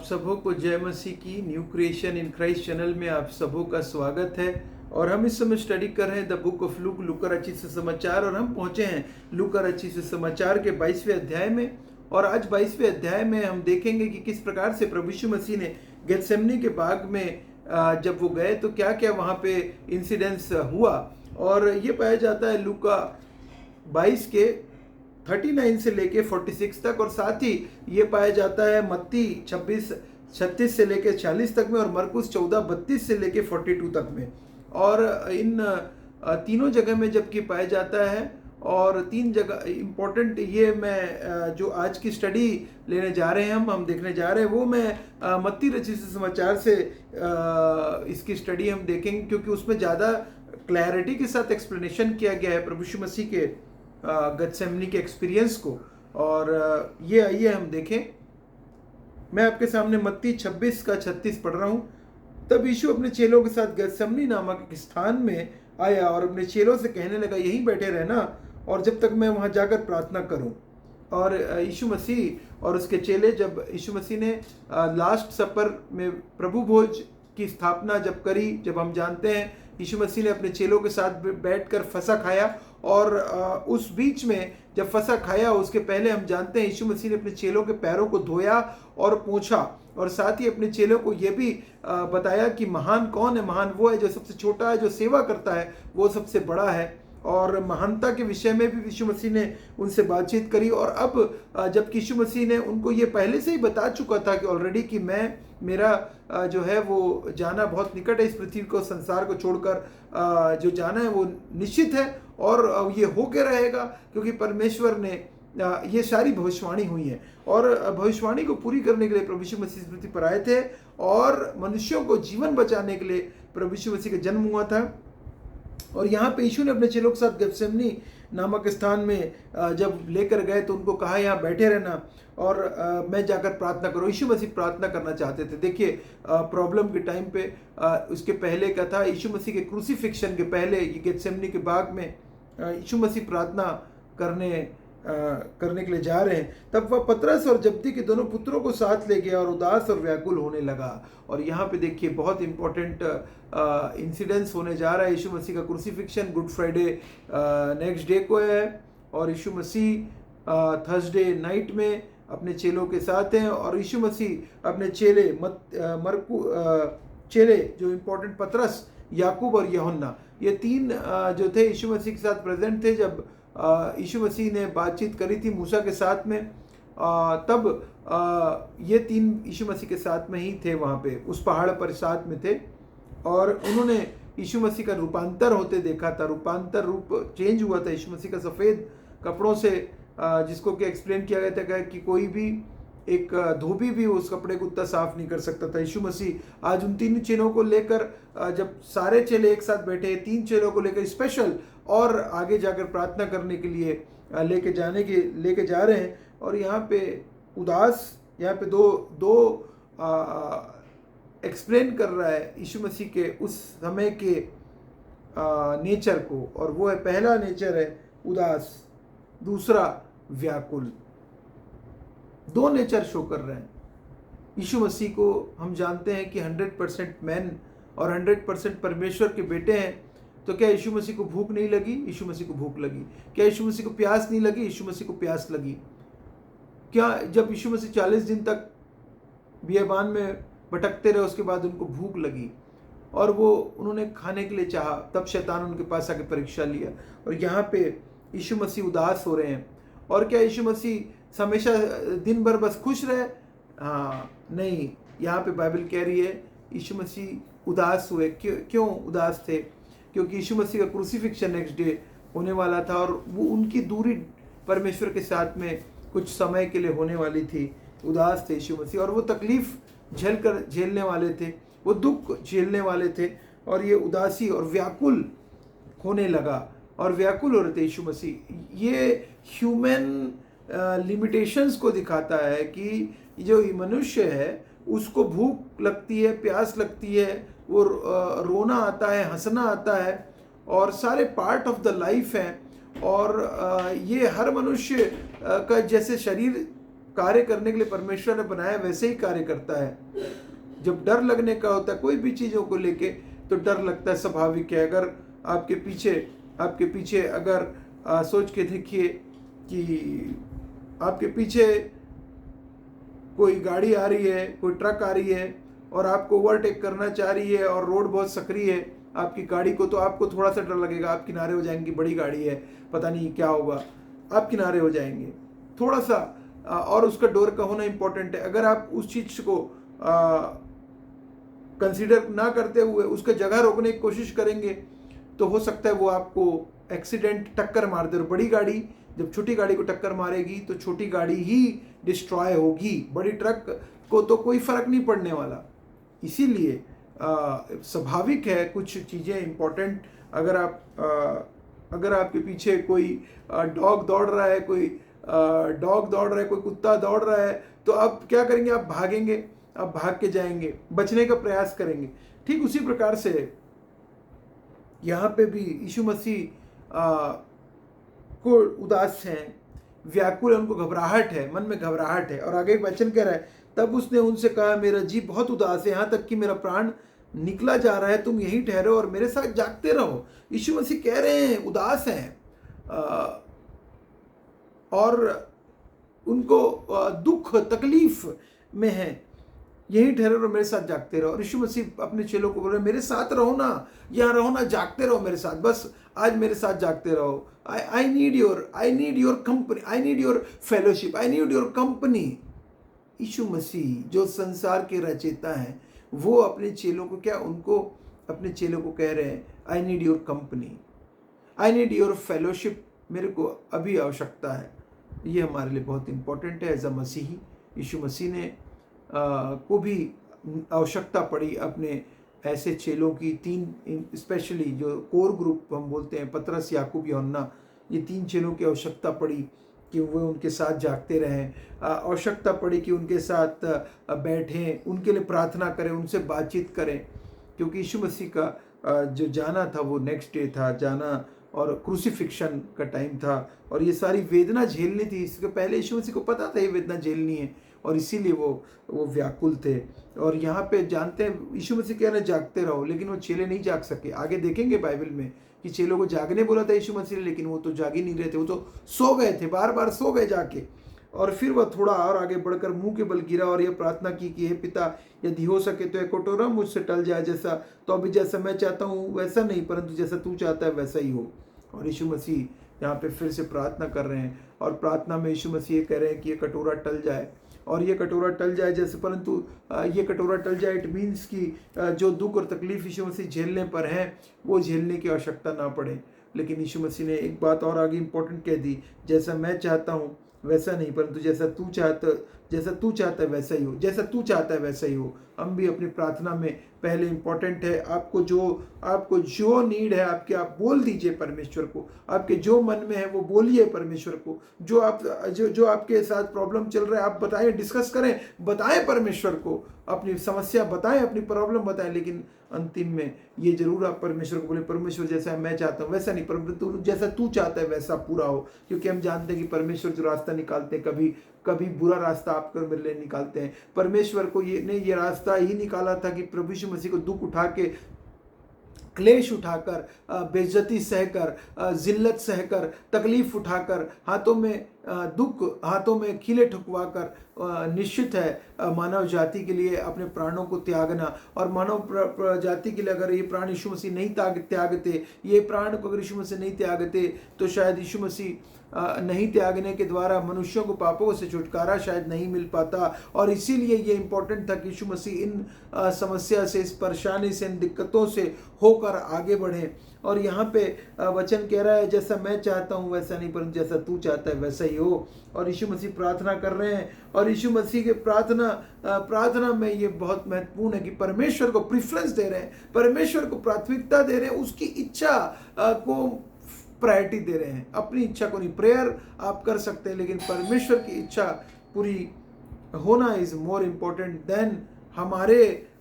सबों को जय मसीह की new creation in Christ channel में आप सबों का स्वागत है। और हम इस समय स्टडी कर रहे हैं द बुक ऑफ लूक, लूका रचित सुसमाचार, और हम पहुंचे हैं लूका रचित सुसमाचार के 22वें अध्याय में। और आज 22वें अध्याय में हम देखेंगे कि किस प्रकार से प्रभु यीशु मसीह ने गेत्सेमनी के बाग में जब वो गए तो क्या क्या वहाँ पे इंसिडेंट्स हुआ। और ये पाया जाता है लूका 22 के 39 से लेके 46 तक, और साथ ही ये पाया जाता है मत्ती 26-36 से लेके 40 तक में, और मरकुस 14-32 से लेके 42 तक में। और इन तीनों जगह में जबकि पाया जाता है, और तीन जगह इम्पोर्टेंट ये मैं जो आज की स्टडी लेने जा रहे हैं हम देखने जा रहे हैं वो मैं मत्ती रचित सुसमाचार से इसकी स्टडी हम देखेंगे, क्योंकि उसमें ज़्यादा क्लैरिटी के साथ एक्सप्लेनेशन किया गया है प्रभु यीशु मसीह के गेत्सेमनी के एक्सपीरियंस को। और ये आइए हम देखें। मैं आपके सामने मत्ती 26 का 36 पढ़ रहा हूँ। तब यीशु अपने चेलों के साथ गेत्सेमनी नामक एक स्थान में आया और अपने चेलों से कहने लगा, यहीं बैठे रहना और जब तक मैं वहाँ जाकर प्रार्थना करूँ। और यीशु मसीह और उसके चेले, जब यीशु मसीह ने लास्ट सपर में प्रभु भोज की स्थापना जब करी, जब हम जानते हैं यीशु मसीह ने अपने चेलों के साथ बैठकर फसह खाया, और उस बीच में जब फसह खाया उसके पहले हम जानते हैं यीशु मसीह ने अपने चेलों के पैरों को धोया और पोंछा, और साथ ही अपने चेलों को ये भी बताया कि महान कौन है। महान वो है जो सबसे छोटा है, जो सेवा करता है वो सबसे बड़ा है। और महानता के विषय में भी यीशु मसीह ने उनसे बातचीत करी। और अब जबकि यीशु मसीह ने उनको ये पहले से ही बता चुका था कि ऑलरेडी कि मेरा जो है वो जाना बहुत निकट है, इस पृथ्वी को संसार को छोड़कर जो जाना है वो निश्चित है, और ये होके रहेगा, क्योंकि परमेश्वर ने ये सारी भविष्यवाणी हुई है। और भविष्यवाणी को पूरी करने के लिए प्रभु यीशु मसीह इस पृथ्वी पर आए थे, और मनुष्यों को जीवन बचाने के लिए प्रभु यीशु मसीह का जन्म हुआ था। और यहाँ पे यीशु ने अपने चेलों के साथ गेत्सेमनी नामक स्थान में जब लेकर गए तो उनको कहा यहाँ बैठे रहना और मैं जाकर प्रार्थना करूँ। यीशु मसीह प्रार्थना करना चाहते थे। देखिए प्रॉब्लम के टाइम पे उसके पहले का था, यीशु मसीह के क्रूसीफिक्शन के पहले ये गेत्सेमनी के बाग में यीशु मसीह प्रार्थना करने के लिए जा रहे हैं। तब वह पतरस और जब्दी के दोनों पुत्रों को साथ ले गया और उदास और व्याकुल होने लगा। और यहाँ पे देखिए बहुत इंपॉर्टेंट इंसिडेंस होने जा रहा है। यीशु मसीह का क्रूसीफिक्शन गुड फ्राइडे नेक्स्ट डे को है, और यीशु मसीह थर्सडे नाइट में अपने चेलों के साथ हैं। और यीशु मसीह अपने चेले जो इम्पोर्टेंट पतरस, याकूब और यूहन्ना, ये तीन जो थे यीशु मसीह के साथ प्रेजेंट थे जब यीशु मसीह ने बातचीत करी थी मूसा के साथ में। तब ये तीन यीशु मसीह के साथ में ही थे, वहाँ पे उस पहाड़ पर साथ में थे, और उन्होंने यीशु मसीह का रूपांतर होते देखा था। रूपांतर रूप चेंज हुआ था यीशु मसीह का सफ़ेद कपड़ों से, जिसको कि एक्सप्लेन किया गया था कि कोई भी एक धोबी भी उस कपड़े को उतना साफ नहीं कर सकता था। यीशु मसीह आज उन तीन चेलों को लेकर, जब सारे चेले एक साथ बैठे, तीन चेलों को लेकर स्पेशल और आगे जाकर प्रार्थना करने के लिए लेके जा रहे हैं। और यहाँ पे उदास, यहाँ पे दो एक्सप्लेन कर रहा है यीशु मसीह के उस समय के नेचर को, और वो है, पहला नेचर है उदास, दूसरा व्याकुल। दो नेचर शो कर रहे हैं यीशु मसीह को। हम जानते हैं कि 100% मैन और 100% परमेश्वर के बेटे हैं। तो क्या यीशु मसीह को भूख नहीं लगी? यीशु मसीह को भूख लगी। क्या यीशु मसीह को प्यास नहीं लगी? यीशु मसीह को प्यास लगी। क्या जब यीशु मसीह 40 दिन तक बियाबान में भटकते रहे उसके बाद उनको भूख लगी और वो उन्होंने खाने के लिए चाहा, तब शैतान उनके पास आके परीक्षा लिया। और यहाँ पे यीशु मसीह उदास हो रहे हैं। और क्या यीशु मसीह हमेशा दिन भर बस खुश रहे? हाँ, नहीं। यहाँ पे बाइबल कह रही है यीशु मसीह उदास हुए। क्यों उदास थे? क्योंकि यीशु मसीह का क्रूसीफिक्शन नेक्स्ट डे होने वाला था, और वो उनकी दूरी परमेश्वर के साथ में कुछ समय के लिए होने वाली थी। उदास थे यीशु मसीह, और वो तकलीफ झेलने वाले थे, वो दुख झेलने वाले थे, और ये उदासी और व्याकुल होने लगा, और व्याकुल हो रहे थे यीशु मसीह। ये ह्यूमन लिमिटेशंस को दिखाता है कि जो मनुष्य है उसको भूख लगती है, प्यास लगती है, वो रोना आता है, हंसना आता है, और सारे पार्ट ऑफ द लाइफ हैं। और ये हर मनुष्य का जैसे शरीर कार्य करने के लिए परमेश्वर ने बनाया वैसे ही कार्य करता है। जब डर लगने का होता है कोई भी चीज़ों को लेके तो डर लगता है, स्वाभाविक है। अगर आपके पीछे अगर सोच के देखिए कि आपके पीछे कोई गाड़ी आ रही है, कोई ट्रक आ रही है और आपको ओवरटेक करना चाह रही है और रोड बहुत सक्रिय है आपकी गाड़ी को, तो आपको थोड़ा सा डर लगेगा। आप किनारे हो जाएंगे, बड़ी गाड़ी है, पता नहीं क्या होगा, आप किनारे हो जाएंगे थोड़ा सा। और उसका डोर का होना इंपॉर्टेंट है। अगर आप उस चीज़ को कंसीडर ना करते हुए उसका जगह रोकने की कोशिश करेंगे तो हो सकता है वो आपको एक्सीडेंट, टक्कर मार दे। और बड़ी गाड़ी जब छोटी गाड़ी को टक्कर मारेगी तो छोटी गाड़ी ही डिस्ट्रॉय होगी, बड़ी ट्रक को तो कोई फर्क नहीं पड़ने वाला। इसीलिए स्वाभाविक है कुछ चीज़ें इंपॉर्टेंट। अगर आपके पीछे कोई डॉग दौड़ रहा है, कोई कुत्ता दौड़ रहा है, तो आप क्या करेंगे? आप भागेंगे, आप भाग के जाएंगे, बचने का प्रयास करेंगे। ठीक उसी प्रकार से यहाँ पे भी यीशु मसीह को उदास हैं, व्याकुल है, उनको घबराहट है, मन में घबराहट है। और आगे एक वचन कह रहा है, तब उसने उनसे कहा, मेरा जी बहुत उदास है, यहाँ तक कि मेरा प्राण निकला जा रहा है, तुम यहीं ठहरो और मेरे साथ जागते रहो। यीशु मसीह कह रहे हैं उदास हैं और उनको दुख तकलीफ में है, यहीं ठहरो और मेरे साथ जागते रहो। और यीशु मसीह अपने चेलों को बोल रहे, मेरे साथ रहो ना, यहाँ रहो ना, जागते रहो मेरे साथ, बस आज मेरे साथ जागते रहो। I need your company, I need your fellowship, I need your company. यीशु मसीह जो संसार के रचयिता हैं, वो अपने चेलों को अपने चेलों को कह रहे हैं, आई need your company, I need your fellowship, मेरे को अभी आवश्यकता है। ये हमारे लिए बहुत इंपॉर्टेंट है। एज अ मसीही, यीशु मसीह ने को भी आवश्यकता पड़ी अपने ऐसे चेलों की, तीन स्पेशली जो कोर ग्रुप हम बोलते हैं, पतरस, याकूब, यूहन्ना, ये तीन चेलों की आवश्यकता पड़ी कि वो उनके साथ जागते रहें। आवश्यकता पड़ी कि उनके साथ बैठें, उनके लिए प्रार्थना करें, उनसे बातचीत करें, क्योंकि यीशु मसीह का जो जाना था वो नेक्स्ट डे था, जाना और क्रूसिफिक्शन का टाइम था और ये सारी वेदना झेलनी थी। इसके पहले यीशु मसीह को पता था ये वेदना झेलनी है और इसीलिए वो व्याकुल थे। और यहाँ पे जानते हैं यीशु मसीह कह रहे जागते रहो, लेकिन वो चेले नहीं जाग सके। आगे देखेंगे बाइबल में कि चेलों को जागने बोला था यीशु मसीह ने, लेकिन वो तो जाग ही नहीं रहे थे, वो तो सो गए थे, बार बार सो गए जाके। और फिर वह थोड़ा और आगे बढ़कर मुंह के बल गिरा और यह प्रार्थना की कि हे पिता, यदि हो सके तो एक कटोरा मुझसे टल जाए, जैसा तो अभी जैसा मैं चाहता हूँ वैसा नहीं, परंतु जैसा तू चाहता है वैसा ही हो। और यीशु मसीह यहाँ पे फिर से प्रार्थना कर रहे हैं और प्रार्थना में यीशु मसीह ये कह रहे हैं कि ये कटोरा टल जाए, और ये कटोरा टल जाए जैसे, परंतु ये कटोरा टल जाए इट मीन्स कि जो दुख और तकलीफ यीशु मसीह झेलने पर है वो झेलने की आवश्यकता ना पड़े। लेकिन यीशु मसीह ने एक बात और आगे इंपॉर्टेंट कह दी, जैसा मैं चाहता हूँ वैसा नहीं, परंतु जैसा तू चाहता है वैसा ही हो, जैसा तू चाहता है वैसा ही हो। हम भी अपनी प्रार्थना में पहले इंपॉर्टेंट है आपको जो नीड है आपके, आप बोल दीजिए परमेश्वर को, आपके जो मन में है वो बोलिए परमेश्वर को। जो आपके साथ प्रॉब्लम चल रहा है आप बताएं, डिस्कस करें, बताएं परमेश्वर को, अपनी समस्या बताएं, अपनी प्रॉब्लम बताएं। लेकिन अंतिम में ये जरूर आप परमेश्वर को बोले, परमेश्वर जैसा मैं चाहता हूँ वैसा नहीं, परंतु जैसा तू चाहता है वैसा पूरा हो। क्योंकि हम जानते हैं कि परमेश्वर जो रास्ता निकालते हैं, कभी बुरा रास्ता आपके मेरे लिए निकालते हैं। परमेश्वर को ये रास्ता ही निकाला था कि प्रभु यीशु मसीह को दुख उठा के, क्लेश उठाकर, बेइज्जती सहकर, जिल्लत सहकर, तकलीफ उठाकर, हाथों में दुख, हाथों में कीले ठुकवाकर, निश्चित है मानव जाति के लिए अपने प्राणों को त्यागना। और मानव जाति के लिए अगर ये प्राण यीशु मसीह नहीं त्यागते, ये प्राण को अगर यीशु मसीह नहीं त्यागते, तो शायद यीशु मसीह नहीं त्यागने के द्वारा मनुष्यों को पापों से छुटकारा शायद नहीं मिल पाता। और इसीलिए ये इम्पोर्टेंट था कि यीशु मसीह इन समस्या से, इस परेशानी से, इन दिक्कतों से होकर आगे बढ़े। और यहाँ पे वचन कह रहा है, जैसा मैं चाहता हूँ वैसा नहीं, परंतु जैसा तू चाहता है वैसा ही हो। और यीशु मसीह प्रार्थना कर रहे हैं, और यीशु मसीह के प्रार्थना में ये बहुत महत्वपूर्ण है कि परमेश्वर को प्रेफरेंस दे रहे हैं, परमेश्वर को प्राथमिकता दे रहे हैं, उसकी इच्छा को प्रायोरिटी दे रहे हैं, अपनी इच्छा को नहीं। प्रेयर आप कर सकते हैं, लेकिन परमेश्वर की इच्छा पूरी होना इज मोर इम्पोर्टेंट देन हमारे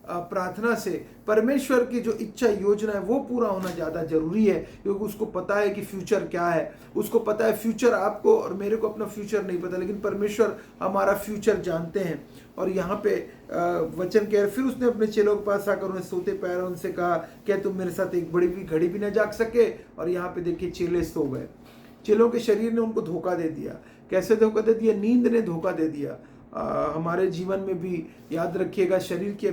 प्रार्थना से परमेश्वर की जो इच्छा योजना है वो पूरा होना ज़्यादा जरूरी है, क्योंकि उसको पता है कि फ्यूचर क्या है। उसको पता है फ्यूचर, आपको और मेरे को अपना फ्यूचर नहीं पता, लेकिन परमेश्वर हमारा फ्यूचर जानते हैं। और यहाँ पे वचन कह रहे, फिर उसने अपने चेलों के पास आकर उन्हें सोते पैरों उनसे कहा, क्या तुम मेरे साथ एक बड़ी भी घड़ी भी न जाग सके? और यहाँ पे देखिए चेले सो गए। चेलों के शरीर ने उनको धोखा दे दिया। कैसे धोखा दे दिया? नींद ने धोखा दे दिया। हमारे जीवन में भी याद रखिएगा, शरीर की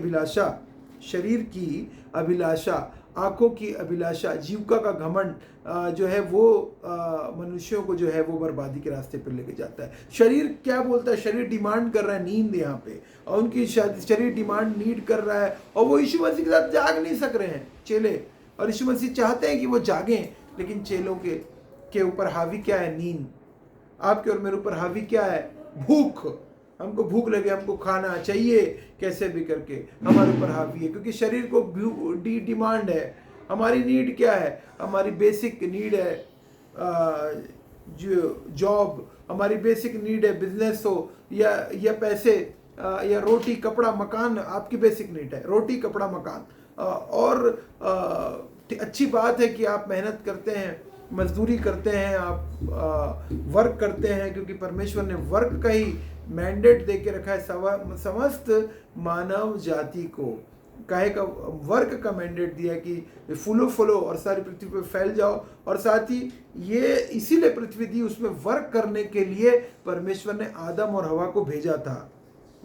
अभिलाषा, आंखों की अभिलाषा, जीविका का घमंड जो है वो मनुष्यों को जो है वो बर्बादी के रास्ते पर लेके जाता है। शरीर क्या बोलता है? शरीर डिमांड कर रहा है नींद यहाँ पे, और उनकी शरीर डिमांड नीड कर रहा है, और वो यीशु मसीह के साथ जाग नहीं सक रहे हैं चेले। और यीशु मसीह चाहते हैं कि वो जागें, लेकिन चेलों के ऊपर हावी क्या है? नींद। आपके और मेरे ऊपर हावी क्या है? भूख। हमको भूख लगे, हमको खाना चाहिए कैसे भी करके, हमारे ऊपर हावी है, क्योंकि शरीर को डिमांड है। हमारी नीड क्या है? हमारी बेसिक नीड है जो जॉब, हमारी बेसिक नीड है बिजनेस हो या पैसे या रोटी कपड़ा मकान। आपकी बेसिक नीड है रोटी कपड़ा मकान। और अच्छी बात है कि आप मेहनत करते हैं, मजदूरी करते हैं, आप वर्क करते हैं, क्योंकि परमेश्वर ने वर्क का ही मैंडेट दे के रखा है समस्त मानव जाति को। काहे का वर्क का मैंडेट दिया कि फॉलो और सारी पृथ्वी पे फैल जाओ। और साथ ही ये इसीलिए पृथ्वी दी, उसमें वर्क करने के लिए परमेश्वर ने आदम और हवा को भेजा था,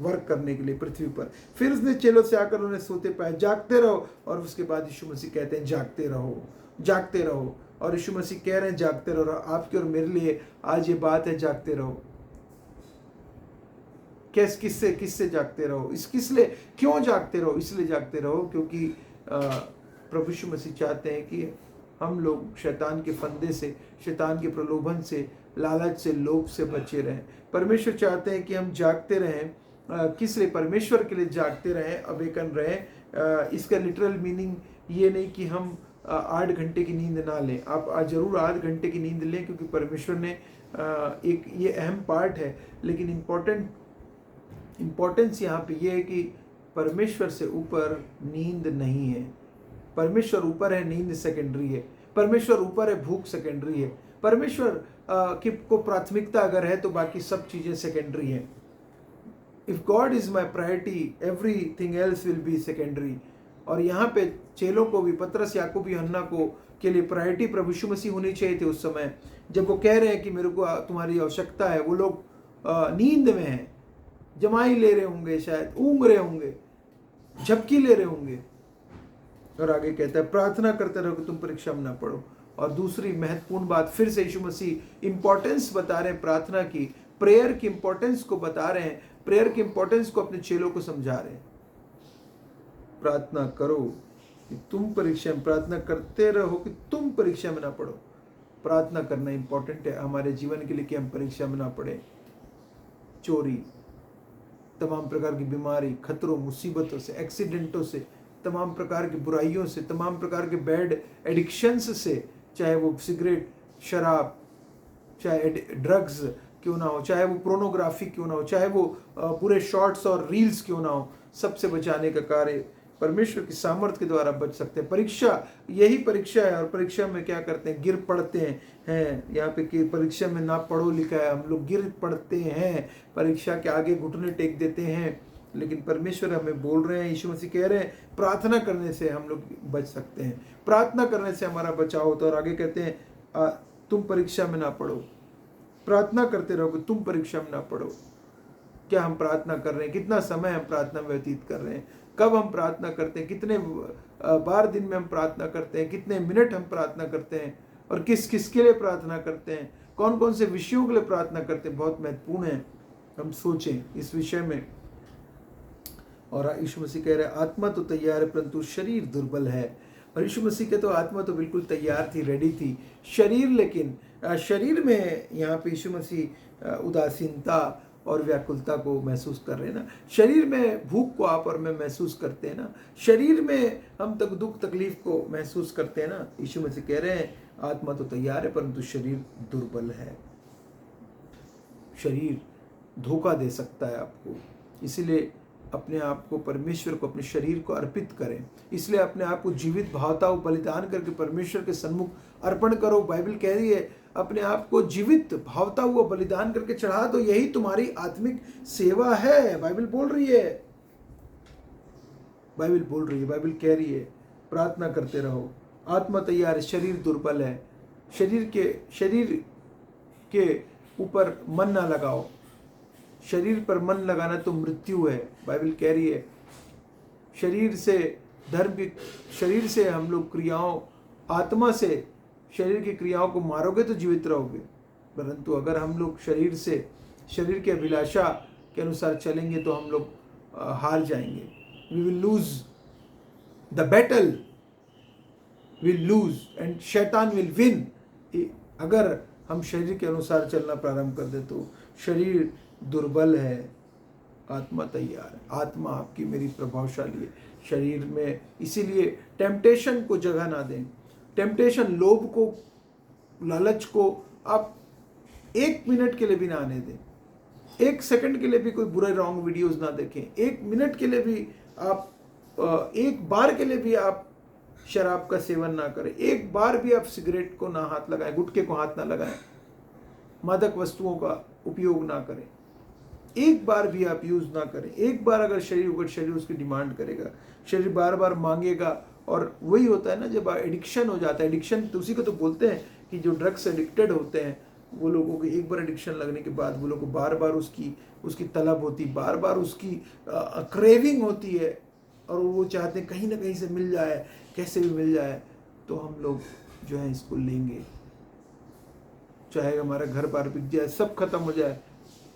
वर्क करने के लिए पृथ्वी पर। फिर उसने चेलों से आकर उन्हें सोते पाए, जागते रहो। और उसके बाद यीशु मसीह कहते हैं जागते रहो, जागते रहो। और यीशु मसीह कह रहे हैं जागते रहो। आपके और मेरे लिए आज ये बात है, जागते रहो। किससे जागते रहो? किसलिए, क्यों जागते रहो? इसलिए जागते रहो क्योंकि प्रभु यीशु मसीह चाहते हैं कि हम लोग शैतान के फंदे से, शैतान के प्रलोभन से, लालच से, लोभ से बचे रहें। परमेश्वर चाहते हैं कि हम जागते रहें। किस लिए? परमेश्वर के लिए जागते रहें, अवेकन रहें। इसका लिटरल मीनिंग ये नहीं कि हम 8 घंटे की नींद ना लें। आप जरूर 8 घंटे की नींद लें, क्योंकि परमेश्वर ने एक ये अहम पार्ट है, लेकिन इम्पोर्टेंस यहाँ पे ये है कि परमेश्वर से ऊपर नींद नहीं है। परमेश्वर ऊपर है, नींद सेकेंडरी है। परमेश्वर ऊपर है, भूख सेकेंडरी है। परमेश्वर को प्राथमिकता अगर है तो बाकी सब चीज़ें सेकेंडरी हैं। If God is my priority, everything else will be secondary. और यहाँ पे चेलों को भी, पतरस, याकूब, यूहन्ना को के लिए प्रायोरिटी प्रभु यीशु मसीह होनी चाहिए थी उस समय, जब वो कह रहे हैं कि मेरे को तुम्हारी आवश्यकता है। वो लोग नींद में हैं, जमाई ले रहे होंगे, शायद ऊँग रहे होंगे, झपकी ले रहे होंगे। और आगे कहता है प्रार्थना करते रहो कि तुम परीक्षा में ना पड़ो। और दूसरी महत्वपूर्ण बात, फिर से यीशु मसीह इंपॉर्टेंस बता रहे हैं प्रार्थना की, प्रेयर की इंपॉर्टेंस को बता रहे हैं, प्रेयर की इंपॉर्टेंस को अपने चेलों को समझा रहे हैं। प्रार्थना करो कि तुम परीक्षा में, प्रार्थना करते रहो कि तुम परीक्षा में ना पड़ो। प्रार्थना करना इंपॉर्टेंट है हमारे जीवन के लिए कि हम परीक्षा में ना पड़े। चोरी, तमाम प्रकार की बीमारी, खतरों, मुसीबतों से, एक्सीडेंटों से, तमाम प्रकार की बुराइयों से, तमाम प्रकार के बैड एडिक्शंस से, चाहे वो सिगरेट, शराब, चाहे ड्रग्स क्यों ना हो, चाहे वो प्रोनोग्राफी क्यों ना हो, चाहे वो पूरे शॉर्ट्स और रील्स क्यों ना हो, सबसे बचाने का कार्य परमेश्वर की सामर्थ्य के द्वारा बच सकते हैं। परीक्षा, यही परीक्षा है। और परीक्षा में क्या करते हैं? गिर पड़ते हैं। यहाँ पे कि परीक्षा में ना पढ़ो लिखा है, हम लोग गिर पड़ते हैं, परीक्षा के आगे घुटने टेक देते हैं। लेकिन परमेश्वर हमें बोल रहे हैं, यीशु मसीह कह रहे हैं, प्रार्थना करने से हम लोग बच सकते हैं, प्रार्थना करने से हमारा बचाव होता है। और आगे कहते हैं तुम परीक्षा में ना पढ़ो, प्रार्थना करते रहो कि तुम परीक्षा में ना पढ़ो। क्या हम प्रार्थना कर रहे हैं? कितना समय हम प्रार्थना में व्यतीत कर रहे हैं? कब हम प्रार्थना करते हैं? कितने बार दिन में हम प्रार्थना करते हैं? कितने मिनट हम प्रार्थना करते हैं? और किस के लिए प्रार्थना करते हैं? कौन कौन से विषयों के लिए प्रार्थना करते हैं? बहुत महत्वपूर्ण है, हम सोचें इस विषय में। और यीशु मसीह कह रहे हैं आत्मा तो तैयार है परंतु शरीर दुर्बल है। और यीशु मसीह के तो आत्मा तो बिल्कुल तैयार थी, रेडी थी, शरीर, लेकिन शरीर में यहाँ पे यीशु मसीह उदासीनता और व्याकुलता को महसूस कर रहे हैं ना। शरीर में भूख को आप और मैं महसूस करते हैं ना, शरीर में हम तक दुख तकलीफ को महसूस करते हैं ना। यीशु मसीह कह रहे हैं आत्मा तो तैयार है परंतु शरीर दुर्बल है। शरीर धोखा दे सकता है आपको, इसीलिए अपने आप को परमेश्वर को, अपने शरीर को अर्पित करें। इसलिए अपने आप को जीवित भावता हुआ बलिदान करके परमेश्वर के सन्मुख अर्पण करो। बाइबल कह रही है अपने आप को जीवित भावता हुआ बलिदान करके चढ़ा दो, यही तुम्हारी आत्मिक सेवा है। बाइबल बोल रही है, बाइबल बोल रही है, बाइबल कह रही है प्रार्थना करते रहो। आत्मा तैयार है, शरीर दुर्बल है। शरीर के ऊपर मन ना लगाओ। शरीर पर मन लगाना तो मृत्यु है। बाइबल कह रही है शरीर से हम लोग क्रियाओं, आत्मा से शरीर की क्रियाओं को मारोगे तो जीवित रहोगे, परंतु अगर हम लोग शरीर के अभिलाषा के अनुसार चलेंगे तो हम लोग हार जाएंगे। We will lose the battle, will lose and शैतान विल विन। अगर हम शरीर के अनुसार चलना प्रारंभ कर दे तो शरीर दुर्बल है, आत्मा तैयार है। आत्मा आपकी मेरी प्रभावशाली है शरीर में। इसीलिए टेम्पटेशन को जगह ना दें। टेम्पटेशन, लोभ को, लालच को आप 1 मिनट के लिए भी ना आने दें। 1 सेकंड के लिए भी कोई बुरे रॉन्ग वीडियोस ना देखें। 1 मिनट के लिए भी आप, 1 बार के लिए भी आप शराब का सेवन ना करें। 1 बार भी आप सिगरेट को ना हाथ लगाएं, गुटखे को हाथ ना लगाएं, मादक वस्तुओं का उपयोग ना करें। 1 बार भी आप यूज ना करें। 1 बार अगर शरीर उसकी डिमांड करेगा, शरीर बार बार मांगेगा। और वही होता है ना, जब एडिक्शन हो जाता है, एडिक्शन तो उसी को तो बोलते हैं कि जो ड्रग्स एडिक्टेड होते हैं वो लोगों को एक बार एडिक्शन लगने के बाद वो लोगों को बार बार उसकी तलब होती, बार बार उसकी क्रेविंग होती है, और वो चाहते हैं कहीं ना कहीं से मिल जाए, कैसे भी मिल जाए। तो हम लोग जो है इसको लेंगे, चाहे हमारा घर बार बिक जाए, सब खत्म हो जाए,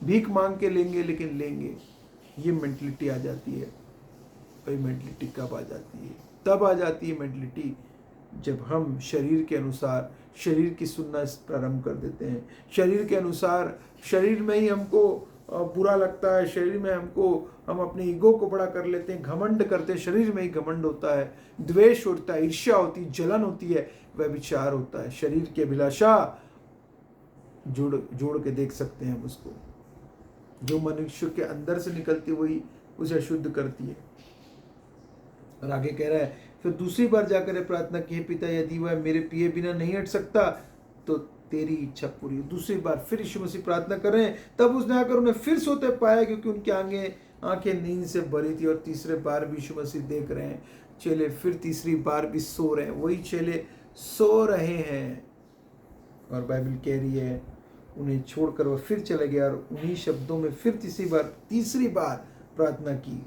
भीख मांग के लेंगे, लेकिन लेंगे। ये मेंटलिटी आ जाती है। वही मेंटलिटी कब आ जाती है? तब आ जाती है मेंटलिटी जब हम शरीर के अनुसार शरीर की सुनना प्रारंभ कर देते हैं। शरीर के अनुसार, शरीर में ही हमको बुरा लगता है, शरीर में हम अपने ईगो को बड़ा कर लेते हैं, घमंड करते हैं, शरीर में ही घमंड होता है, द्वेष होता है, ईर्ष्या होती है, जलन होती है, व्यभिचार होता है। शरीर की अभिलाषा जोड़ के देख सकते हैं हम उसको। जो मनुष्य के अंदर से निकलती वही उसे अशुद्ध करती है। और आगे कह रहा है, फिर दूसरी बार जाकर प्रार्थना की, पिता यदि वह मेरे पिए बिना नहीं हट सकता तो तेरी इच्छा पूरी। दूसरी बार फिर यीशु मसीह प्रार्थना कर रहे हैं। तब उसने आकर उन्हें फिर सोते पाया, क्योंकि उनकी आंखें नींद से भरी थी। और तीसरे बार भी यीशु मसीह देख रहे हैं चेले फिर तीसरी बार भी सो रहे हैं। वही चेले सो रहे हैं। और बाइबल कह रही है उन्हें छोड़कर वह फिर चले गया और उन्हीं शब्दों में फिर तीसरी बार प्रार्थना की।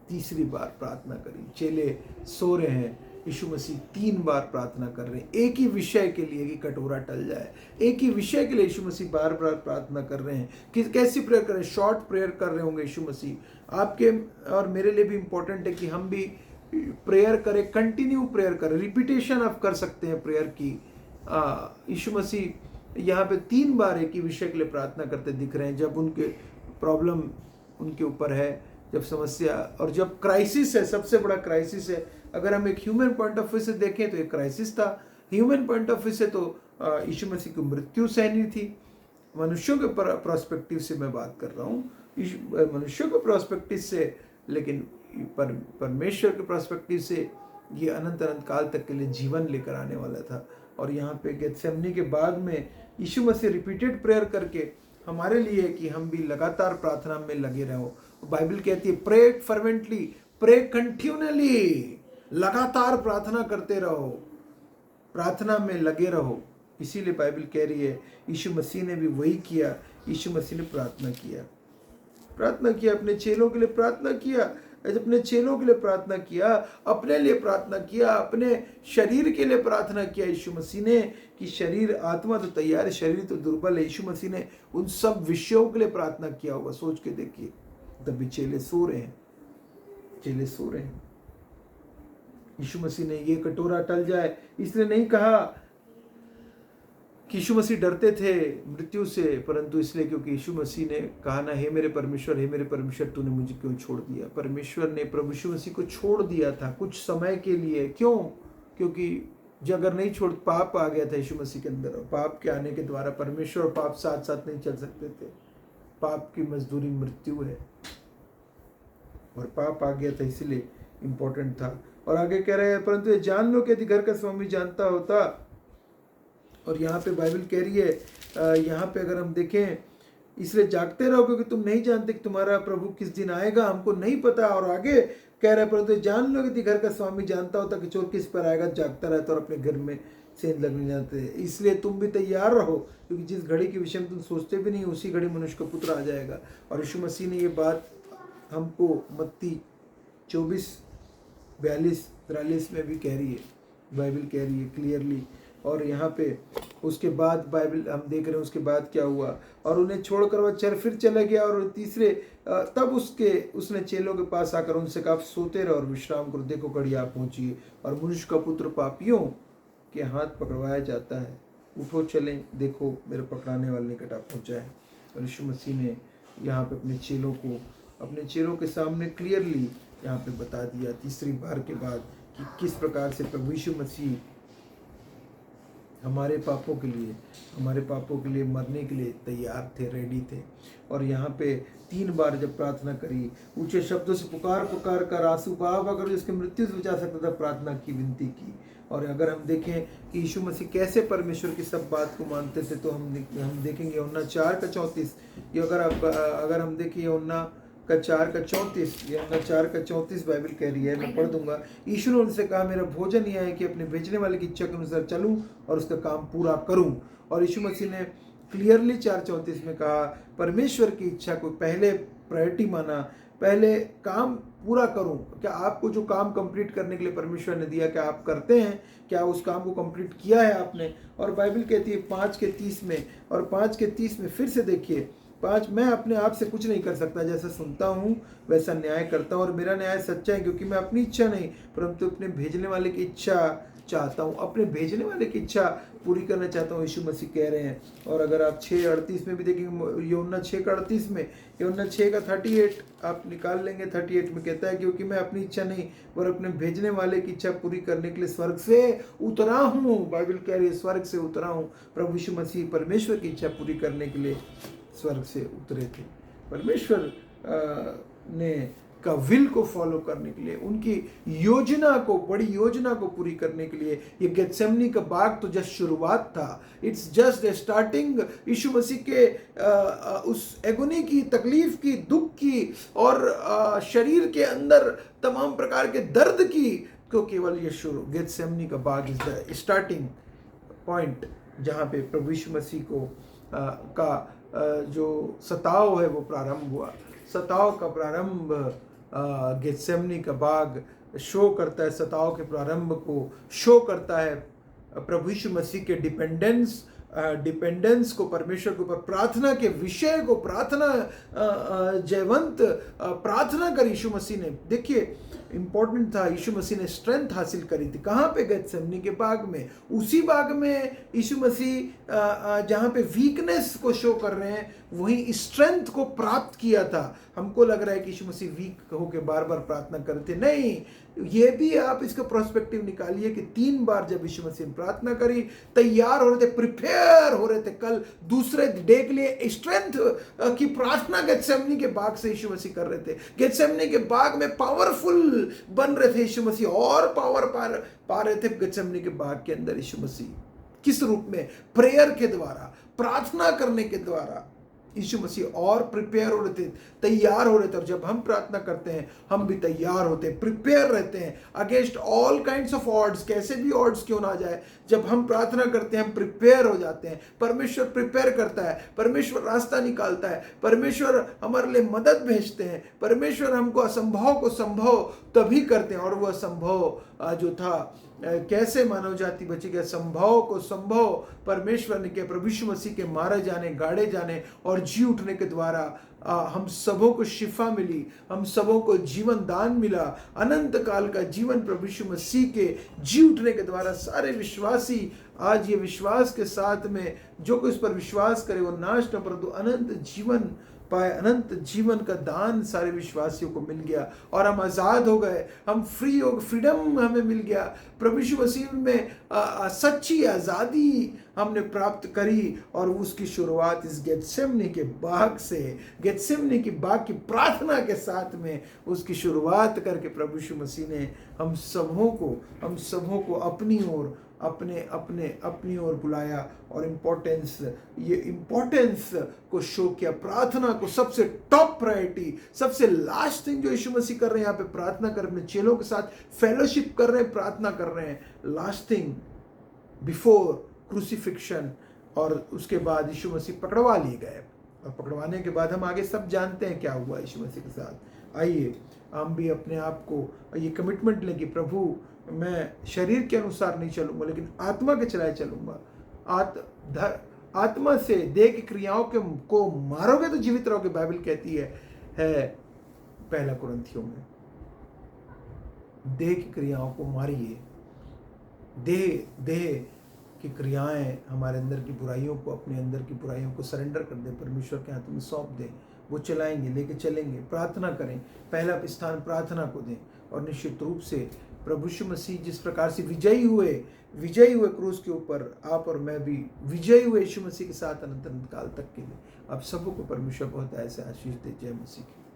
तीसरी बार प्रार्थना करी। चेले सो रहे हैं, यीशु मसीह 3 बार प्रार्थना कर रहे हैं एक ही विषय के लिए कि कटोरा टल जाए। एक ही विषय के लिए यीशु मसीह बार बार प्रार्थना कर रहे हैं। कि कैसी प्रेयर करें? शॉर्ट प्रेयर कर रहे होंगे यीशु मसीह। आपके और मेरे लिए भी इंपॉर्टेंट है कि हम भी प्रेयर करें, कंटिन्यू प्रेयर करें, रिपीटेशन आप कर सकते हैं प्रेयर की। यीशु मसीह यहाँ पे 3 बार एक ही विषय के लिए प्रार्थना करते दिख रहे हैं। जब उनके प्रॉब्लम उनके ऊपर है, जब समस्या और जब क्राइसिस है, सबसे बड़ा क्राइसिस है। अगर हम एक ह्यूमन पॉइंट ऑफ व्यू से देखें तो एक क्राइसिस था। ह्यूमन पॉइंट ऑफ व्यू से तो यीशु मसीह को मृत्यु सहनी थी। मनुष्यों के प्रोस्पेक्टिव से मैं बात कर रहा हूँ, मनुष्यों के प्रोस्पेक्टिव से, लेकिन परमेश्वर के प्रोस्पेक्टिव से ये अनंत काल तक के लिए जीवन लेकर आने वाला था। और यहाँ पे गेत्सेमनी के बाद में यीशु मसीह रिपीटेड प्रेयर करके हमारे लिए कि हम भी लगातार प्रार्थना में लगे रहो। बाइबल कहती है प्रे फर्वेंटली, प्रे कंटिन्यूअली, लगातार प्रार्थना करते रहो, प्रार्थना में लगे रहो। इसीलिए बाइबल कह रही है यीशु मसीह ने भी वही किया। यीशु मसीह ने प्रार्थना किया, अपने चेलों के लिए प्रार्थना किया, अपने चेलों के लिए प्रार्थना किया, अपने लिए प्रार्थना किया, अपने शरीर के लिए प्रार्थना किया यीशु मसीह ने कि शरीर, आत्मा तो तैयार है, शरीर तो दुर्बल है। यीशु मसीह ने उन सब विषयों के लिए प्रार्थना किया होगा। सोच के देखिए, तभी चेले सो रहे हैं, चेले सो रहे हैं। यीशु मसीह ने ये कटोरा टल जाए इसलिए नहीं कहा कि यीशु मसीह डरते थे मृत्यु से, परंतु इसलिए क्योंकि यीशु मसीह ने कहा ना, हे मेरे परमेश्वर तूने मुझे क्यों छोड़ दिया। परमेश्वर ने प्रभु यीशु मसीह को छोड़ दिया था कुछ समय के लिए। क्यों? क्योंकि जो अगर नहीं छोड़, पाप आ गया था यीशु मसीह के अंदर, और पाप के आने के द्वारा परमेश्वर और पाप साथ साथ नहीं चल सकते थे। पाप की मजदूरी मृत्यु है। और पाप आ गया था, इसलिए इम्पोर्टेंट था। और आगे कह रहे हैं परंतु ये जान लो कि यदि घर का स्वामी जानता होता, और यहाँ पे बाइबल कह रही है, यहाँ पे अगर हम देखें, इसलिए जागते रहो क्योंकि तुम नहीं जानते कि तुम्हारा प्रभु किस दिन आएगा, हमको नहीं पता। और आगे कह रहे हैं परंतु जान लो कि घर का स्वामी जानता होता कि चोर किस पर आएगा, जागता रहता और अपने घर में सेंध लगने जाते हैं। इसलिए तुम भी तैयार रहो, क्योंकि जिस घड़ी के विषय में तुम सोचते भी नहीं उसी घड़ी मनुष्य का पुत्र आ जाएगा। और यीशु मसीह ने ये बात हमको मत्ती 24:42-43 में भी कह रही है, बाइबल कह रही है क्लियरली। और यहाँ पे उसके बाद बाइबल हम देख रहे हैं उसके बाद क्या हुआ, और उन्हें छोड़कर वह फिर चला गया। और तीसरे तब उसने चेलों के पास आकर उनसे कहा, आप सोते रहो और विश्राम करो, देखो घड़ी आ पहुंची है और मनुष्य का पुत्र पापियों के हाथ पकड़वाया जाता है। उठो चलें, देखो मेरे पकड़ाने वाले निकट आ पहुंचा है। और यीशु मसीह ने यहाँ पे अपने चेलों के सामने क्लियरली यहाँ पे बता दिया तीसरी बार के बाद कि किस प्रकार से प्रभु यीशु मसीह हमारे पापों के लिए मरने के लिए तैयार थे, रेडी थे। और यहाँ पे 3 बार जब प्रार्थना करी, ऊंचे शब्दों से पुकार कर आंसू बहा कर उसकी मृत्यु से बचा सकता था, प्रार्थना की, विनती की। और अगर हम देखें कि यीशु मसीह कैसे परमेश्वर की सब बात को मानते थे, तो हम देखेंगे यूहन्ना 4:34। ये अगर हम देखें यूहन्ना 4:34 बाइबल कह रही है, मैं पढ़ दूंगा। यीशु ने उनसे कहा, मेरा भोजन यह है कि अपने भेजने वाले की इच्छा के अनुसार चलूं और उसका काम पूरा करूं। और यीशु मसीह ने क्लियरली 4:34 में कहा, परमेश्वर की इच्छा को पहले प्रायोरिटी माना, पहले काम पूरा करूं। क्या आपको जो काम कंप्लीट करने के लिए परमेश्वर ने दिया, क्या आप करते हैं? क्या उस काम को कंप्लीट किया है आपने? और बाइबल कहती है 5:30 में, और 5:30 में फिर से देखिए 5, मैं अपने आप से कुछ नहीं कर सकता, जैसा सुनता हूँ वैसा न्याय करता हूँ, और मेरा न्याय सच्चा है, क्योंकि मैं अपनी इच्छा नहीं परंतु अपने भेजने वाले की इच्छा चाहता हूँ, अपने भेजने वाले की इच्छा पूरी करना चाहता हूँ, यीशु मसीह कह रहे हैं। और अगर आप 6:38 में भी देखेंगे, यूहन्ना 6:38 में, यूहन्ना 6:38 आप निकाल लेंगे, 38 में कहता है, क्योंकि मैं अपनी इच्छा नहीं पर अपने भेजने वाले की इच्छा पूरी करने के लिए स्वर्ग से उतरा हूँ। बाइबल कह रही है स्वर्ग से उतरा हूँ। प्रभु यीशु मसीह परमेश्वर की इच्छा पूरी करने के लिए स्वर्ग से उतरे थे, परमेश्वर ने का विल को फॉलो करने के लिए, उनकी योजना को, बड़ी योजना को पूरी करने के लिए। ये गेत्सेमनी का बाग तो जस्ट शुरुआत था, इट्स जस्ट द स्टार्टिंग। यीशु मसीह के उस एगोनी की, तकलीफ की, दुख की, और शरीर के अंदर तमाम प्रकार के दर्द की, तो केवल ये शुरू, गेत्सेमनी का बाग इज द स्टार्टिंग पॉइंट, जहाँ पे प्रभु यीशु मसीह को का जो सताव है वो प्रारंभ हुआ। सताव का प्रारंभ गेत्सेमनी का बाग शो करता है, सताव के प्रारंभ को शो करता है। प्रभु यीशु मसीह के डिपेंडेंस को परमेश्वर के ऊपर, प्रार्थना के विषय को, जयवंत प्रार्थना कर यीशु मसीह ने, देखिए इंपॉर्टेंट था, यीशु मसीह ने स्ट्रेंथ हासिल करी थी। कहाँ पे? गेत्सेमनी के बाग में। उसी बाग में यीशु मसीह जहाँ पे वीकनेस को शो कर रहे हैं, वहीं स्ट्रेंथ को प्राप्त किया था। हमको लग रहा है कि यीशु मसीह वीक होकर बार बार प्रार्थना करते, नहीं, ये भी आप इसका प्रोस्पेक्टिव निकालिए कि 3 बार जब यीशु मसीह ने प्रार्थना करी, तैयार हो रहे थे, प्रिपेयर हो रहे थे, कल दूसरे डे के लिए स्ट्रेंथ की प्रार्थना गेत्सेमनी के बाग से यीशु मसीह कर रहे थे। गेत्सेमनी के बाग में पावरफुल बन रहे थे यीशु मसीह, और पावर पा रहे थे गेत्सेमनी के बाग के अंदर यीशु मसीह। किस रूप में? प्रेयर के द्वारा, प्रार्थना करने के द्वारा यीशु मसीह और प्रिपेयर हो रहे थे, तैयार हो रहे थे। और जब हम प्रार्थना करते हैं, हम भी तैयार होते हैं, प्रिपेयर रहते हैं against all kinds of odds, कैसे भी ऑड्स क्यों ना जाए। जब हम प्रार्थना करते हैं, हम प्रिपेयर हो जाते हैं। परमेश्वर प्रिपेयर करता है, परमेश्वर रास्ता निकालता है, परमेश्वर हमारे लिए मदद भेजते हैं, परमेश्वर हमको असंभव को संभव तभी करते हैं। और वह संभव जो था, कैसे मानव जाति बचेगी, संभव को संभव परमेश्वर ने किया। प्रभु यीशु मसीह के मारे जाने, गाड़े जाने और जी उठने के द्वारा हम सबों को शिफा मिली, हम सबों को जीवन दान मिला, अनंत काल का जीवन प्रभु यीशु मसीह के जी उठने के द्वारा। सारे विश्वासी आज ये विश्वास के साथ में जो कोई इस पर विश्वास करे वो नाश न परंतु अनंत जीवन पाए। अनंत जीवन का दान सारे विश्वासियों को मिल गया और हम आज़ाद हो गए, हम फ्री हो गए, फ्रीडम हमें मिल गया। प्रभु यीशु मसीह में सच्ची आज़ादी हमने प्राप्त करी, और उसकी शुरुआत इस गेत्सेमनी के बाग से, गेत्सेमनी की बाग की प्रार्थना के साथ में उसकी शुरुआत करके प्रभु यीशु मसीह ने हम सबों को अपनी ओर अपनी ओर बुलाया, और इम्पोर्टेंस को शो किया। प्रार्थना को सबसे टॉप प्रायोरिटी, सबसे लास्ट थिंग जो यीशु मसीह कर रहे हैं यहाँ पे, प्रार्थना कर अपने चेलों के साथ फेलोशिप कर रहे हैं, प्रार्थना कर रहे हैं, लास्ट थिंग बिफोर क्रूसिफिक्शन। और उसके बाद यीशु मसीह पकड़वा लिए गए, और पकड़वाने के बाद हम आगे सब जानते हैं क्या हुआ यीशु मसीह के साथ। आइए हम भी अपने आप को ये कमिटमेंट लें कि प्रभु, मैं शरीर के अनुसार नहीं चलूंगा, लेकिन आत्मा के चलाए चलूंगा। आत्मा से देह की क्रियाओं को मारोगे तो जीवित रहोगे, बाइबल कहती है पहला कुरिन्थियों में। देह की क्रियाओं को मारिए। देह की क्रियाएं हमारे अंदर की बुराइयों को, अपने अंदर की बुराइयों को सरेंडर कर दे, परमेश्वर के हाथों में सौंप दें, वो चलाएंगे, लेके चलेंगे। प्रार्थना करें, पहला स्थान प्रार्थना को दें, और निश्चित रूप से प्रभु यीशु मसीह जिस प्रकार से विजयी हुए क्रूस के ऊपर, आप और मैं भी विजयी हुए यीशु मसीह के साथ अनंत काल तक के लिए। आप सबको परमेश्वर बहुत ऐसे आशीष दे। जय मसीह की।